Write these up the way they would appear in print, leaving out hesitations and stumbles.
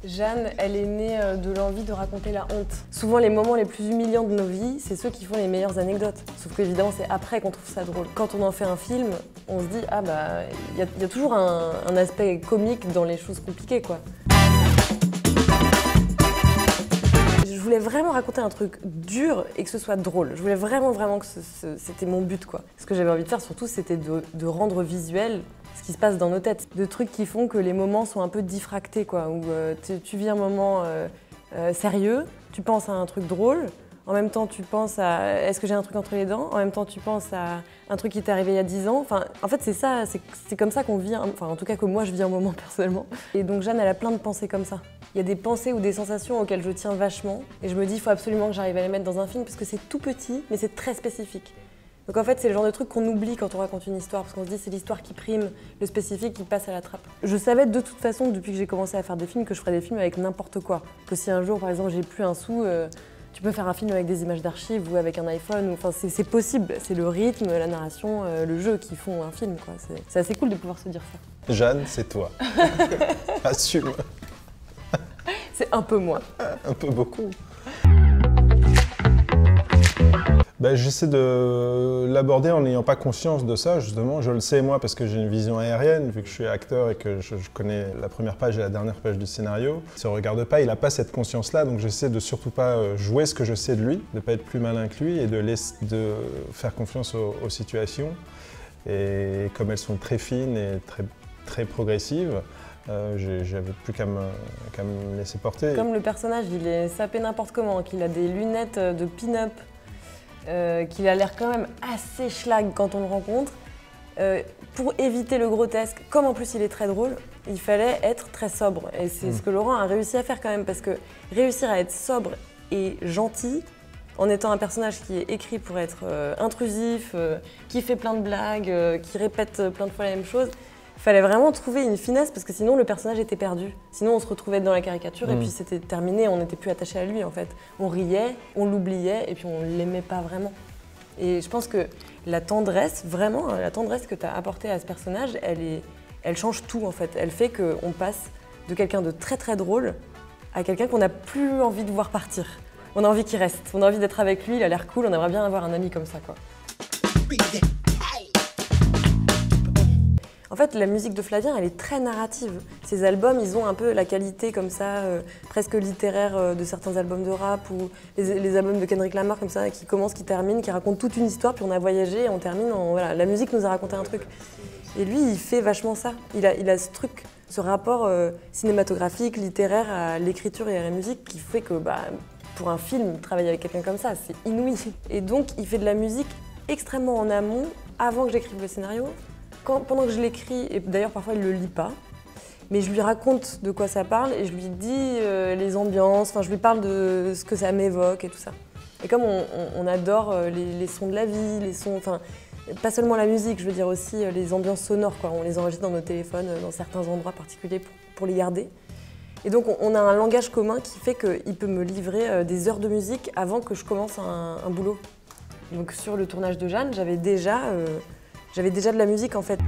Jeanne, elle est née de l'envie de raconter la honte. Souvent, les moments les plus humiliants de nos vies, c'est ceux qui font les meilleures anecdotes. Sauf qu'évidemment, c'est après qu'on trouve ça drôle. Quand on en fait un film, on se dit « Ah bah, il y a toujours un aspect comique dans les choses compliquées, quoi ». Je voulais vraiment raconter un truc dur et que ce soit drôle. Je voulais vraiment que c'était mon but, quoi. Ce que j'avais envie de faire, surtout, c'était de rendre visuel ce qui se passe dans nos têtes. De trucs qui font que les moments sont un peu diffractés, quoi. Où tu vis un moment sérieux, tu penses à un truc drôle, en même temps tu penses à est-ce que j'ai un truc entre les dents, en même temps tu penses à un truc qui t'est arrivé il y a 10 ans. Enfin, en fait, c'est ça, c'est comme ça qu'on vit, enfin en tout cas que moi je vis un moment personnellement. Et donc Jeanne, elle a plein de pensées comme ça. Il y a des pensées ou des sensations auxquelles je tiens vachement et je me dis il faut absolument que j'arrive à les mettre dans un film parce que c'est tout petit mais c'est très spécifique. Donc en fait, c'est le genre de truc qu'on oublie quand on raconte une histoire, parce qu'on se dit c'est l'histoire qui prime, le spécifique qui passe à la trappe. Je savais de toute façon, depuis que j'ai commencé à faire des films, que je ferais des films avec n'importe quoi. Que si un jour, par exemple, j'ai plus un sou, tu peux faire un film avec des images d'archives ou avec un iPhone, enfin c'est possible. C'est le rythme, la narration, le jeu qui font un film, quoi. C'est assez cool de pouvoir se dire ça. Jeanne, c'est toi. Assume. C'est un peu moi. Un peu beaucoup. J'essaie de l'aborder en n'ayant pas conscience de ça, justement. Je le sais, moi, parce que j'ai une vision aérienne, vu que je suis acteur et que je connais la première page et la dernière page du scénario. Il ne se regarde pas, il n'a pas cette conscience-là, donc j'essaie de surtout pas jouer ce que je sais de lui, de ne pas être plus malin que lui et de faire confiance aux situations. Et comme elles sont très fines et très progressives, j'avais plus qu'à me laisser porter. Comme le personnage, il est sapé n'importe comment, qu'il a des lunettes de pin-up, qu'il a l'air quand même assez schlag quand on le rencontre. Pour éviter le grotesque, comme en plus il est très drôle, il fallait être très sobre. Et c'est ce que Laurent a réussi à faire quand même, parce que réussir à être sobre et gentil, en étant un personnage qui est écrit pour être intrusif, qui fait plein de blagues, qui répète plein de fois la même chose, il fallait vraiment trouver une finesse parce que sinon le personnage était perdu. Sinon on se retrouvait dans la caricature et puis c'était terminé, on n'était plus attaché à lui en fait. On riait, on l'oubliait et puis on l'aimait pas vraiment. Et je pense que la tendresse, vraiment, la tendresse que tu as apportée à ce personnage, elle change tout en fait. Elle fait qu'on passe de quelqu'un de très drôle à quelqu'un qu'on n'a plus envie de voir partir. On a envie qu'il reste, on a envie d'être avec lui, il a l'air cool, on aimerait bien avoir un ami comme ça, quoi. En fait, la musique de Flavien, elle est très narrative. Ces albums, ils ont un peu la qualité comme ça, presque littéraire de certains albums de rap ou les albums de Kendrick Lamar comme ça, qui commencent, qui terminent, qui racontent toute une histoire, puis on a voyagé et on termine voilà, la musique nous a raconté un truc. Et lui, il fait vachement ça. Il a ce truc, ce rapport cinématographique, littéraire à l'écriture et à la musique qui fait que pour un film, travailler avec quelqu'un comme ça, c'est inouï. Et donc, il fait de la musique extrêmement en amont, avant que j'écrive le scénario. Pendant que je l'écris, et d'ailleurs parfois il ne le lit pas, mais je lui raconte de quoi ça parle et je lui dis les ambiances, enfin je lui parle de ce que ça m'évoque et tout ça. Et comme on adore les sons de la vie, les sons, enfin pas seulement la musique, je veux dire aussi les ambiances sonores, quoi. On les enregistre dans nos téléphones, dans certains endroits particuliers pour les garder. Et donc on a un langage commun qui fait qu'il peut me livrer des heures de musique avant que je commence un boulot. Donc sur le tournage de Jeanne, j'avais déjà de la musique en fait.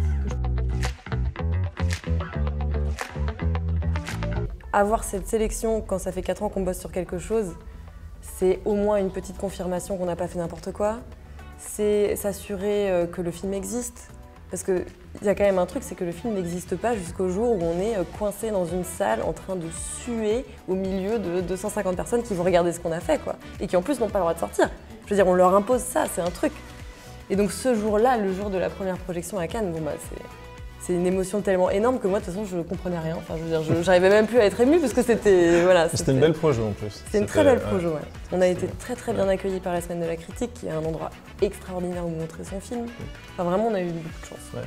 Avoir cette sélection quand ça fait 4 ans qu'on bosse sur quelque chose, c'est au moins une petite confirmation qu'on n'a pas fait n'importe quoi. C'est s'assurer que le film existe. Parce qu'il y a quand même un truc, c'est que le film n'existe pas jusqu'au jour où on est coincé dans une salle en train de suer au milieu de 250 personnes qui vont regarder ce qu'on a fait, quoi. Et qui en plus n'ont pas le droit de sortir. Je veux dire, on leur impose ça, c'est un truc. Et donc ce jour-là, le jour de la première projection à Cannes, c'est une émotion tellement énorme que moi, de toute façon, je ne comprenais rien. Enfin, je veux dire, j'arrivais même plus à être émue parce que c'était... Voilà, c'était une belle projo en plus. C'est une très belle projo, ouais. On a été très bien accueillis par la Semaine de la Critique, qui est un endroit extraordinaire où montrer son film. Enfin, vraiment, on a eu beaucoup de chance. Ouais.